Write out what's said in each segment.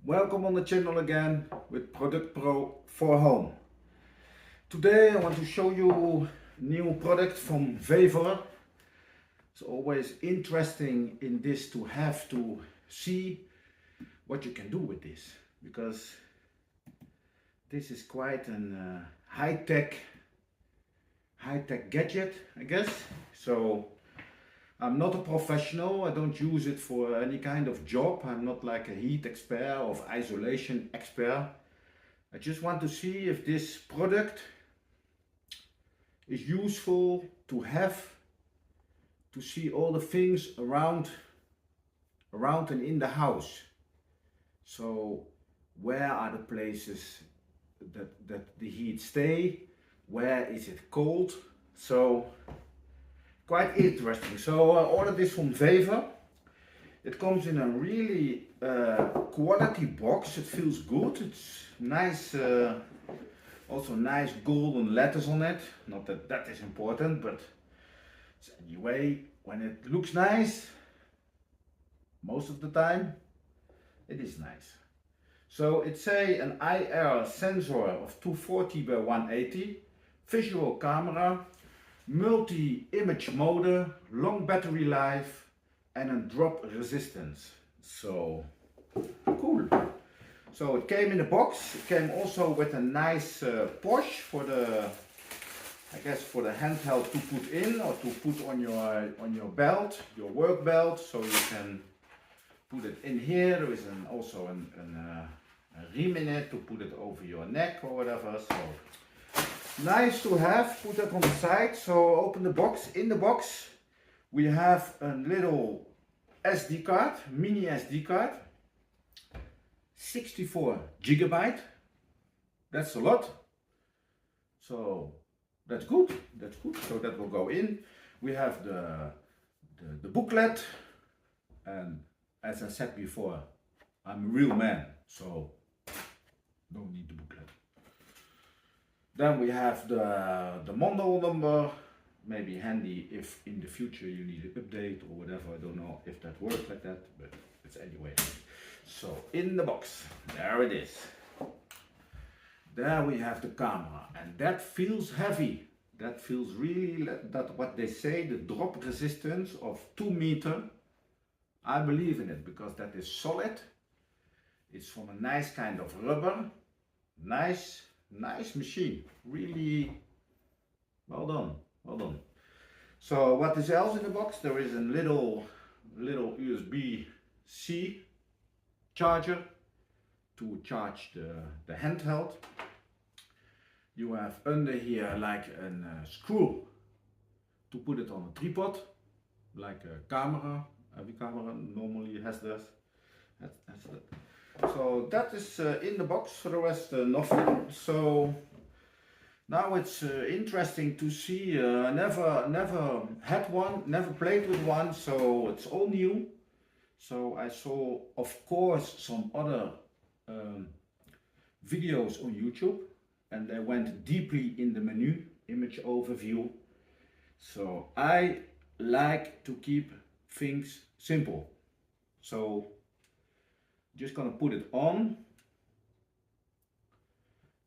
Welcome on the channel again with Product Pro for Home. Today I want to show you new product from Vevor. It's always interesting in this to have to see what you can do with this, because this is quite an high-tech gadget, I guess. So I'm not a professional, I don't use it for any kind of job. I'm not like a heat expert or isolation expert. I just want to see if this product is useful to have, to see all the things around and in the house. So where are the places that the heat stay? Where is it cold? So quite interesting. So I ordered this from Vevor. It comes in a really quality box. It feels good. It's nice, also nice golden letters on it. Not that that is important, but anyway, when it looks nice, most of the time, it is nice. So it's an IR sensor of 240 by 180, visual camera, multi-image mode, long battery life and a drop resistance. So cool. So it came in a box. It came also with a nice pouch for the, I guess, for the handheld to put in or to put on your belt, your work belt. So you can put it in here. There is also a riem in it to put it over your neck or whatever. So nice to have, put that on the side. So open the box. In the box we have a little SD card, mini SD card, 64 gigabyte. That's a lot. So that's good, that's good. So that will go in. We have the booklet, and as I said before, I'm a real man, so don't need the booklet. Then we have the model number, maybe handy if in the future you need an update or whatever. I don't know if that works like that, but it's anyway. So in the box, there it is. There we have the camera, and that feels heavy. That feels really, that what they say, the drop resistance of 2 meters. I believe in it because that is solid. It's from a nice kind of rubber. Nice machine, really well done, well done. So what is else in the box? There is a little USB-C charger to charge the handheld. You have under here like a screw to put it on a tripod, like a camera. Every camera normally has this. So that is in the box. For the rest, nothing. So now it's interesting to see. Never had one, never played with one, so it's all new. So I saw, of course, some other videos on YouTube, and they went deeply in the menu, image overview. So I like to keep things simple. So just gonna put it on.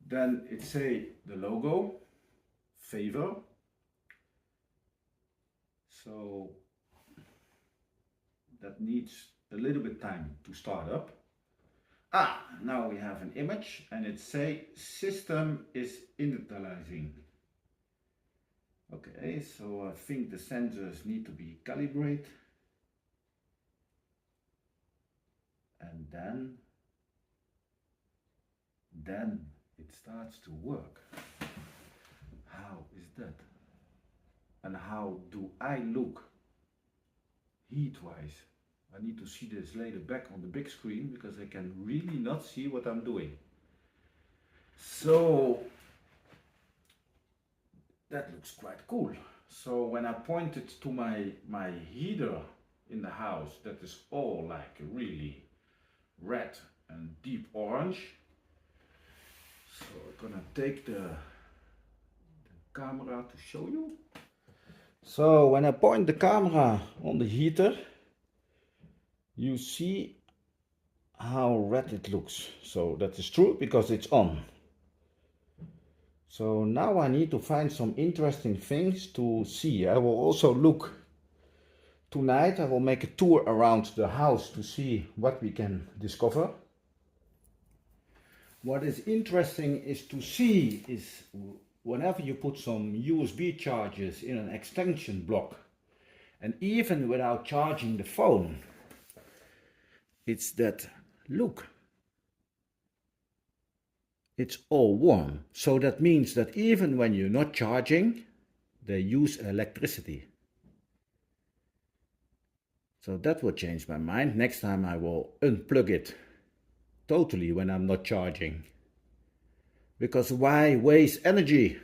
Then it say the logo, Vevor. So that needs a little bit time to start up. Now we have an image, and it say system is initializing. Okay, so I think the sensors need to be calibrated. And then it starts to work. How is that? And how do I look heat-wise? I need to see this later back on the big screen because I can really not see what I'm doing. So that looks quite cool. So when I point it to my heater in the house, that is all like really red and deep orange. So I'm gonna take the camera to show you. So when I point the camera on the heater, you see how red it looks. So that is true because it's on. So now I need to find some interesting things to see. I will also look tonight. I will make a tour around the house to see what we can discover. What is interesting is to see is whenever you put some USB chargers in an extension block, and even without charging the phone, it's that, look, it's all warm. So that means that even when you're not charging, they use electricity. So that will change my mind. Next time I will unplug it totally when I'm not charging. Because why waste energy?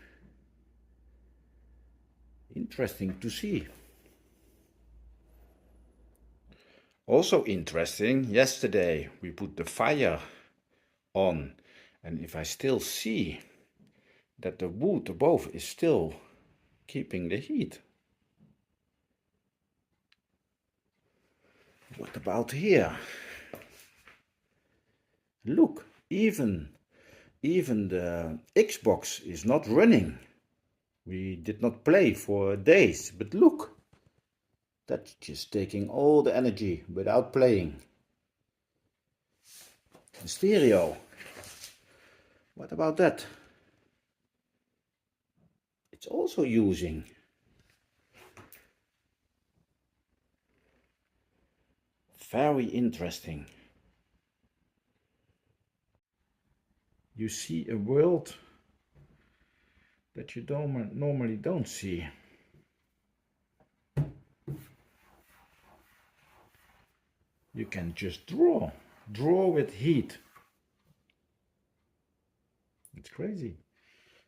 Interesting to see. Also interesting, yesterday we put the fire on, and if I still see that the wood above is still keeping the heat. What about here? Look, even the Xbox is not running. We did not play for days, but look, that's just taking all the energy without playing. The stereo, what about that? It's also using. Very interesting. You see a world that you normally don't see. You can just draw with heat. It's crazy.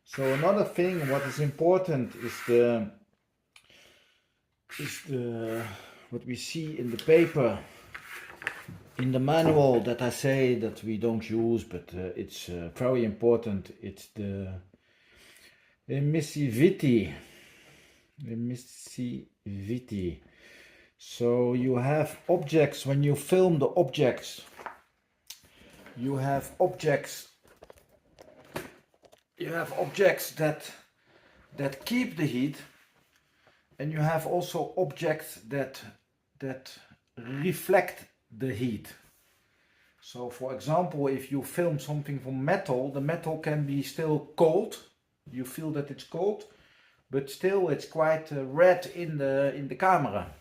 So another thing what is important is what we see in the paper, in the manual that I say that we don't use, but it's very important. It's the emissivity. Emissivity. So you have objects, when you film the objects, you have objects that keep the heat, and you have also objects that reflect the heat. So for example, if you film something from metal, the metal can be still cold. You feel that it's cold, but still it's quite red in the camera.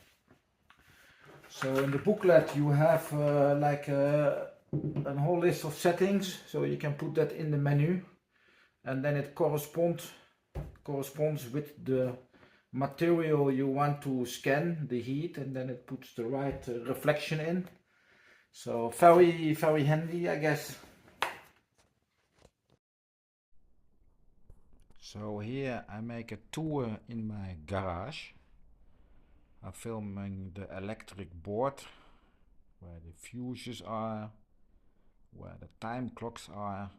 So in the booklet you have like a whole list of settings, so you can put that in the menu, and then it corresponds with the material you want to scan the heat, and then it puts the right reflection in. So very, very handy, I guess. So here I make a tour in my garage. I'm filming the electric board, where the fuses are, where the time clocks are.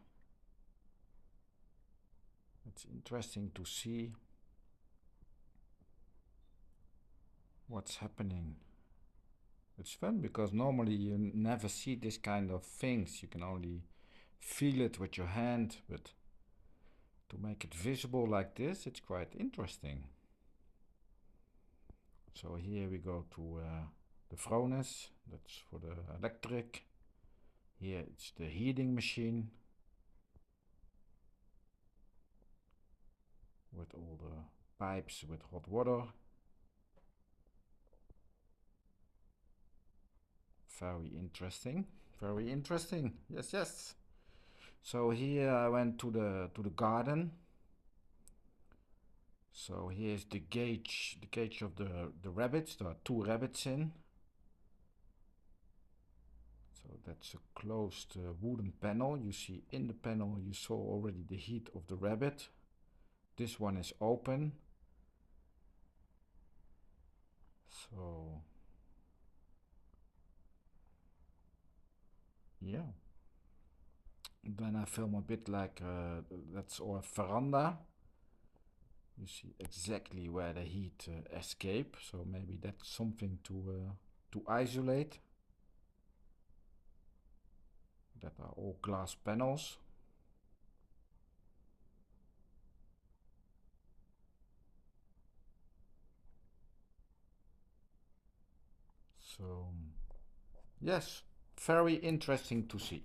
It's interesting to see what's happening. It's fun because normally you never see this kind of things. You can only feel it with your hand, but to make it visible like this, it's quite interesting. So here we go to the furnace, that's for the electric. Here it's the heating machine with all the pipes with hot water. Very interesting, very interesting. Yes, yes. So here I went to the garden. So here's the cage of the rabbits. There are 2 rabbits in. So that's a closed wooden panel. You see in the panel you saw already the heat of the rabbit. This one is open. So yeah. Then I film a bit like that's our veranda. You see exactly where the heat escape. So maybe that's something to isolate. that are all glass panels. So, yes, very interesting to see.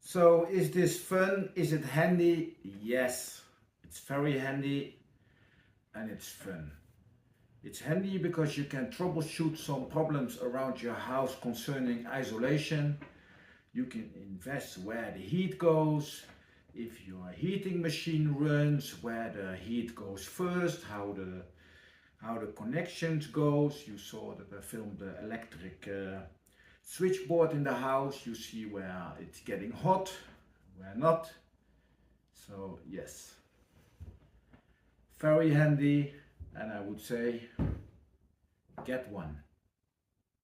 So, is this fun? Is it handy? Yes, it's very handy and it's fun. It's handy because you can troubleshoot some problems around your house concerning isolation. You can invest where the heat goes, if your heating machine runs, where the heat goes first, how the connections goes. You saw that I filmed the electric switchboard in the house. You see where it's getting hot, where not. So yes, very handy, and I would say get one.